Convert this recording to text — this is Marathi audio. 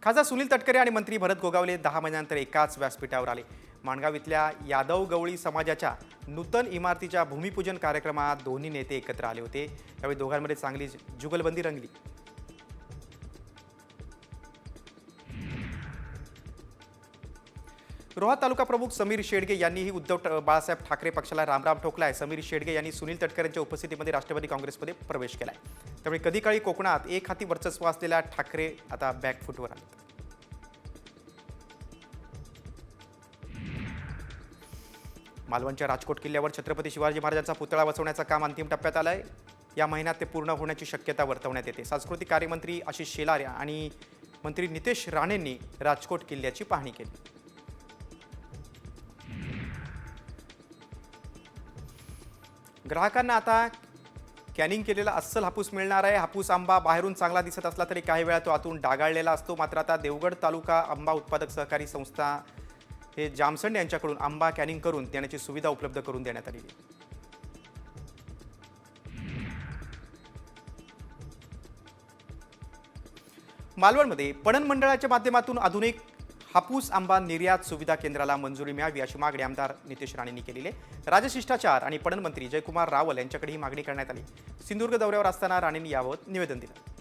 खासदार सुनील तटकरे आणि मंत्री भरत गोगावले 10 महिन्यानंतर एकाच व्यासपीठावर आले। माणगाव इथल्या यादव गवळी समाजाच्या नूतन इमारतीच्या भूमिपूजन कार्यक्रमात दोन्ही नेते एकत्र आले होते। त्यावेळी दोघांमध्ये चांगली जुगलबंदी रंगली। रोहा तालुका प्रमुख समीर शेडगे यांनीही उद्धव बाळासाहेब ठाकरे पक्षाला रामराम ठोकलाय। समीर शेडगे यांनी सुनील तटकरेंच्या उपस्थितीमध्ये राष्ट्रवादी काँग्रेसमध्ये प्रवेश केलाय। त्यामुळे कधी काळी कोकणात एक हाती वर्चस्व असलेल्या ठाकरे आता बॅकफुटवर आले। मालवणच्या राजकोट किल्ल्यावर छत्रपती शिवाजी महाराजांचा पुतळा बसवण्याचं काम अंतिम टप्प्यात आलंय। या महिन्यात ते पूर्ण होण्याची शक्यता वर्तवण्यात येते। सांस्कृतिक कार्यमंत्री आशिष शेलार आणि मंत्री नितेश राणेंनी राजकोट किल्ल्याची पाहणी केली। ग्राहकांना आता कॅनिंग केलेला अस्सल हापूस मिळणार आहे। हापूस आंबा बाहेरून चांगला दिसत असला तरी काही वेळा तो आतून डागाळलेला असतो। मात्र आता देवगड तालुका आंबा उत्पादक सहकारी संस्था हे जामसंड यांच्याकडून आंबा कॅनिंग करून देण्याची सुविधा उपलब्ध करून देण्यात आली आहे। मालवणमध्ये पणन मंडळाच्या माध्यमातून आधुनिक हापूस आंबा निर्यात सुविधा केंद्राला मंजुरी मिळावी अशी मागणी आमदार नितेश राणेंनी केलेली आहे। राजशिष्टाचार आणि पणन मंत्री जयकुमार रावल यांच्याकडे ही मागणी करण्यात आली। सिंधुदुर्ग दौऱ्यावर असताना राणेंनी याबाबत निवेदन दिलं।